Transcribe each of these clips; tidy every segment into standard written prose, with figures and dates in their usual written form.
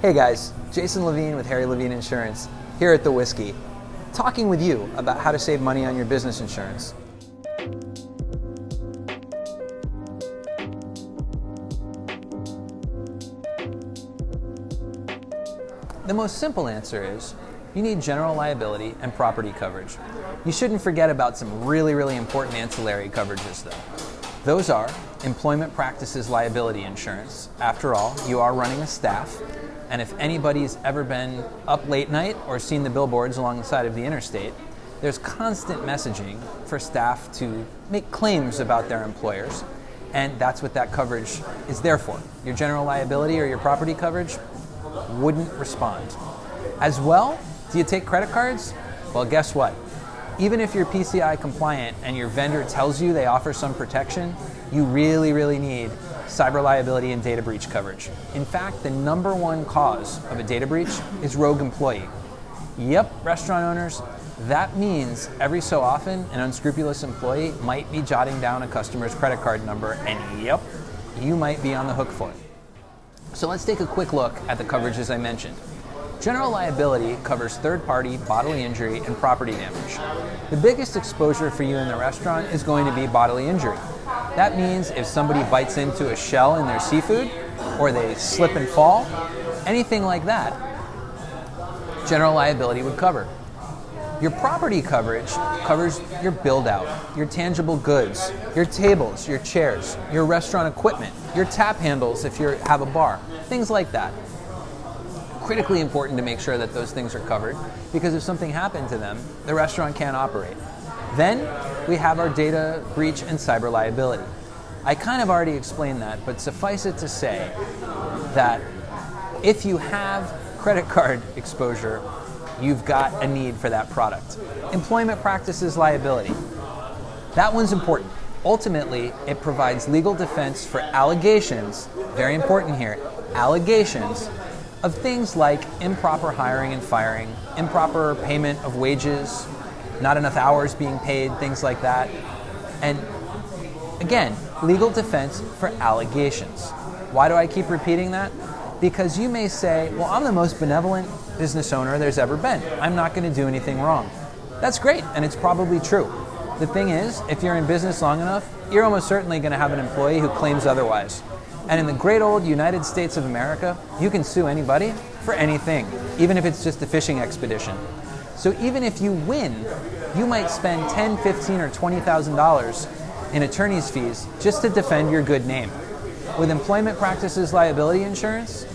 Hey guys, Jason Levine with Harry Levine Insurance here at The Whiskey, talking with you about how to save money on your business insurance. The most simple answer is you need general liability and property coverage. You shouldn't forget about some really important ancillary coverages though. Those are Employment Practices Liability insurance. After all, you are running a staff, and if anybody's ever been up late night or seen the billboards along the side of the interstate, there's constant messaging for staff to make claims about their employers, and that's what that coverage is there for. Your general liability or your property coverage wouldn't respond. As well, do you take credit cards? Well, guess what? Even if you're PCI compliant and your vendor tells you they offer some protection, you really need cyber liability and data breach coverage. In fact, the number one cause of a data breach is rogue employee. Yep, restaurant owners, that means every so often an unscrupulous employee might be jotting down a customer's credit card number, and yep, you might be on the hook for it. So let's take a quick look at the coverages I mentioned. General liability covers third-party bodily injury and property damage. The biggest exposure for you in the restaurant is going to be bodily injury. That means if somebody bites into a shell in their seafood, or they slip and fall, anything like that, general liability would cover. Your property coverage covers your build-out, your tangible goods, your tables, your chairs, your restaurant equipment, your tap handles if you have a bar, things like that. Critically important to make sure that those things are covered, because if something happened to them, the restaurant can't operate. Then we have our data breach and cyber liability. I kind of already explained that, but suffice it to say that if you have credit card exposure, you've got a need for that product. Employment Practices Liability. That one's important. Ultimately, it provides legal defense for allegations, very important here, allegations of things like improper hiring and firing, improper payment of wages, not enough hours being paid, things like that. And again, legal defense for allegations. Why do I keep repeating that? Because you may say, well, I'm the most benevolent business owner there's ever been. I'm not going to do anything wrong. That's great, and it's probably true. The thing is, if you're in business long enough, you're almost certainly going to have an employee who claims otherwise. And in the great old United States of America, you can sue anybody for anything, even if it's just a fishing expedition. So even if you win, you might spend $10,000, $15,000, or $20,000 in attorney's fees just to defend your good name. With Employment Practices Liability insurance,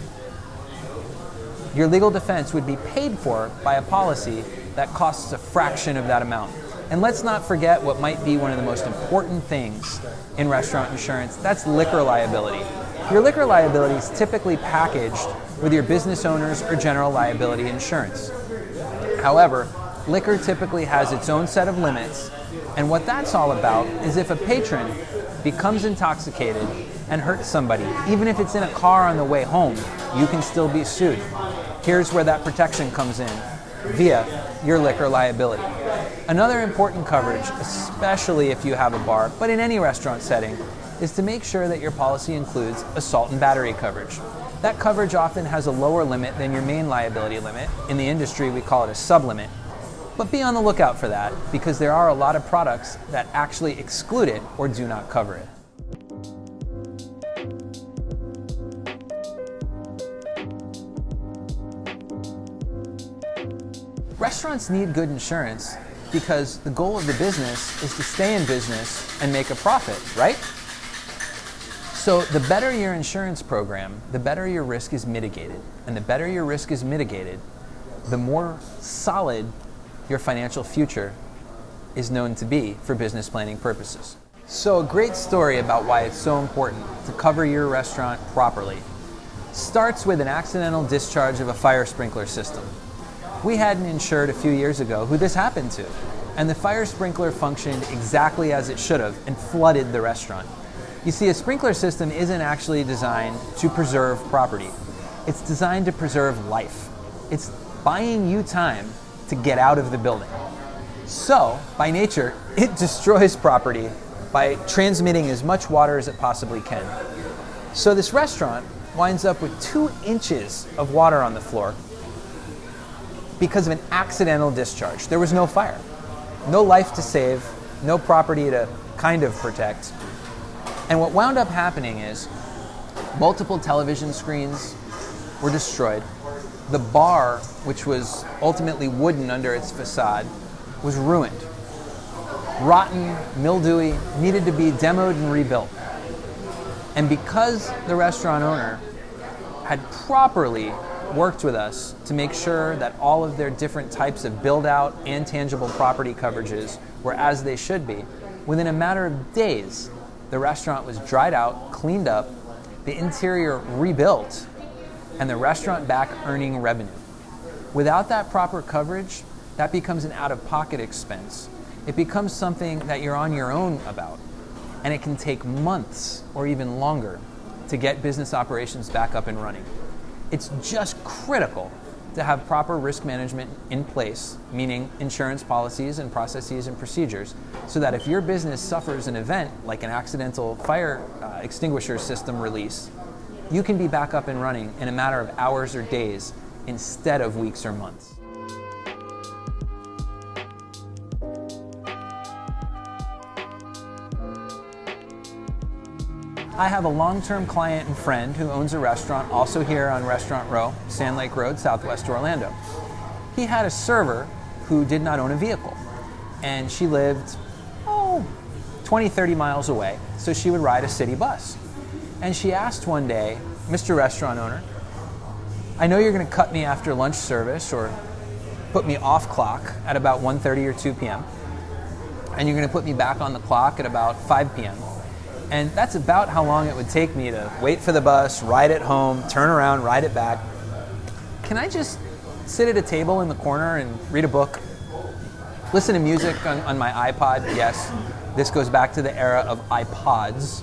your legal defense would be paid for by a policy that costs a fraction of that amount. And let's not forget what might be one of the most important things in restaurant insurance. That's liquor liability. Your liquor liability is typically packaged with your business owner's or general liability insurance. However, liquor typically has its own set of limits, and what that's all about is if a patron becomes intoxicated and hurts somebody, even if it's in a car on the way home, you can still be sued. Here's where that protection comes in, via your liquor liability. Another important coverage, especially if you have a bar, but in any restaurant setting, is to make sure that your policy includes assault and battery coverage. That coverage often has a lower limit than your main liability limit. In the industry, we call it a sublimit. But be on the lookout for that, because there are a lot of products that actually exclude it or do not cover it. Restaurants need good insurance because the goal of the business is to stay in business and make a profit, right? So the better your insurance program, the better your risk is mitigated. And the better your risk is mitigated, the more solid your financial future is known to be for business planning purposes. So a great story about why it's so important to cover your restaurant properly starts with an accidental discharge of a fire sprinkler system. We had an insured a few years ago who this happened to, and the fire sprinkler functioned exactly as it should have and flooded the restaurant. You see, a sprinkler system isn't actually designed to preserve property. It's designed to preserve life. It's buying you time to get out of the building. So, by nature, it destroys property by transmitting as much water as it possibly can. So this restaurant winds up with 2 inches of water on the floor because of an accidental discharge. There was no fire, no life to save, no property to kind of protect. And what wound up happening is multiple television screens were destroyed. The bar, which was ultimately wooden under its facade, was ruined. Rotten, mildewy, needed to be demoed and rebuilt. And because the restaurant owner had properly worked with us to make sure that all of their different types of build-out and tangible property coverages were as they should be, within a matter of days, the restaurant was dried out, cleaned up, the interior rebuilt, and the restaurant back earning revenue. Without that proper coverage, that becomes an out-of-pocket expense. It becomes something that you're on your own about, and it can take months or even longer to get business operations back up and running. It's just critical to have proper risk management in place, meaning insurance policies and processes and procedures, so that if your business suffers an event like an accidental fire extinguisher system release, you can be back up and running in a matter of hours or days instead of weeks or months. I have a long-term client and friend who owns a restaurant also here on Restaurant Row, Sand Lake Road, Southwest Orlando. He had a server who did not own a vehicle, and she lived 20, 30 miles away, so she would ride a city bus. And she asked one day, "Mr. Restaurant Owner, I know you're going to cut me after lunch service or put me off clock at about 1:30 or 2 p.m., and you're going to put me back on the clock at about 5 p.m., and that's about how long it would take me to wait for the bus, ride it home, turn around, ride it back. Can I just sit at a table in the corner and read a book? Listen to music on my iPod?" Yes, this goes back to the era of iPods.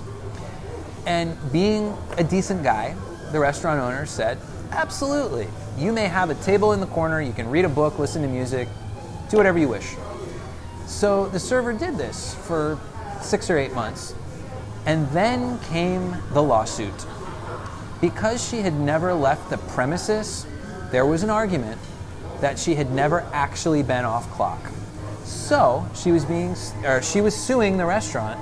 And being a decent guy, the restaurant owner said, "Absolutely. You may have a table in the corner, you can read a book, listen to music, do whatever you wish." So the server did this for 6 or 8 months. And then came the lawsuit. Because she had never left the premises, there was an argument that she had never actually been off clock. So she was suing the restaurant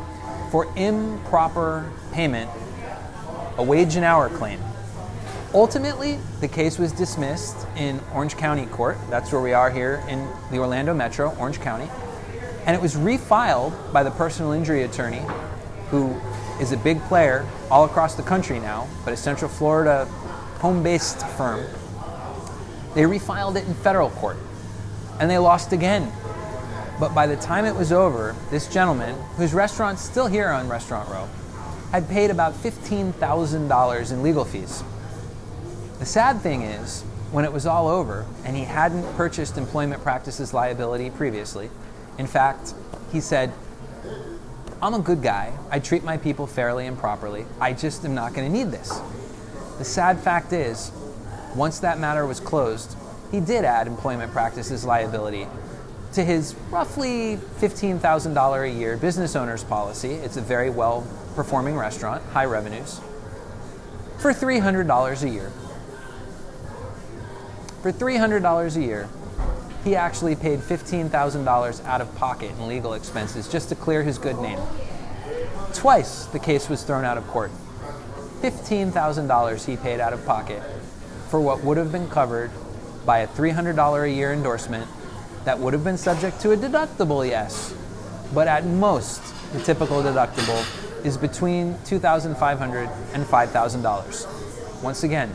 for improper payment, a wage and hour claim. Ultimately, the case was dismissed in Orange County Court. That's where we are here in the Orlando Metro, Orange County. And it was refiled by the personal injury attorney, who is a big player all across the country now, but a Central Florida home-based firm. They refiled it in federal court, and they lost again. But by the time it was over, this gentleman, whose restaurant's still here on Restaurant Row, had paid about $15,000 in legal fees. The sad thing is, when it was all over, and he hadn't purchased Employment Practices Liability previously, in fact, he said, "I'm a good guy. I treat my people fairly and properly. I just am not going to need this." The sad fact is, once that matter was closed, he did add Employment Practices Liability to his roughly $15,000 a year business owner's policy. It's a very well-performing restaurant, high revenues, for $300 a year. For $300 a year, he actually paid $15,000 out of pocket in legal expenses just to clear his good name. Twice the case was thrown out of court. $15,000 he paid out of pocket for what would have been covered by a $300 a year endorsement that would have been subject to a deductible, yes, but at most the typical deductible is between $2,500 and $5,000. Once again,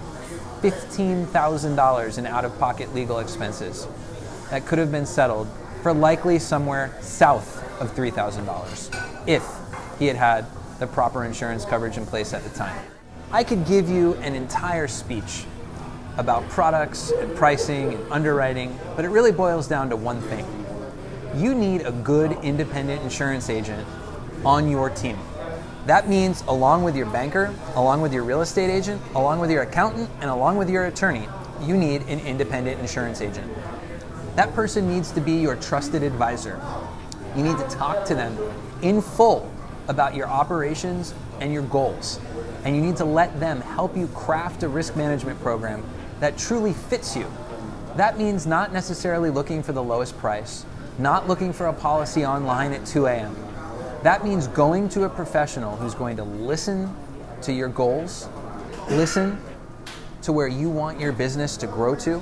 $15,000 in out-of-pocket legal expenses that could have been settled for likely somewhere south of $3,000 if he had had the proper insurance coverage in place at the time. I could give you an entire speech about products and pricing and underwriting, but it really boils down to one thing. You need a good independent insurance agent on your team. That means along with your banker, along with your real estate agent, along with your accountant, and along with your attorney, you need an independent insurance agent. That person needs to be your trusted advisor. You need to talk to them in full about your operations and your goals. And you need to let them help you craft a risk management program that truly fits you. That means not necessarily looking for the lowest price, not looking for a policy online at 2 a.m. That means going to a professional who's going to listen to your goals, listen to where you want your business to grow to,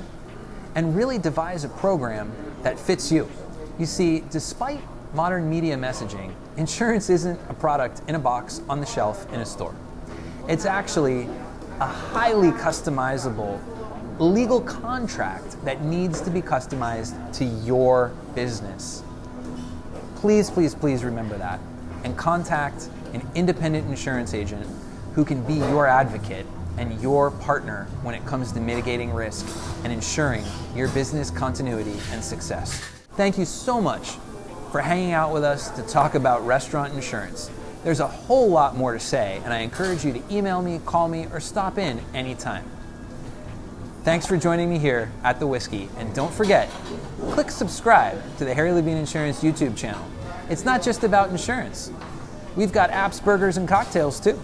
and really devise a program that fits you. You see, despite modern media messaging, insurance isn't a product in a box on the shelf in a store. It's actually a highly customizable legal contract that needs to be customized to your business. Please, please, please remember that and contact an independent insurance agent who can be your advocate and your partner when it comes to mitigating risk and ensuring your business continuity and success. Thank you so much for hanging out with us to talk about restaurant insurance. There's a whole lot more to say, and I encourage you to email me, call me, or stop in anytime. Thanks for joining me here at The Whiskey, and don't forget, click subscribe to the Harry Levine Insurance YouTube channel. It's not just about insurance. We've got apps, burgers, and cocktails too.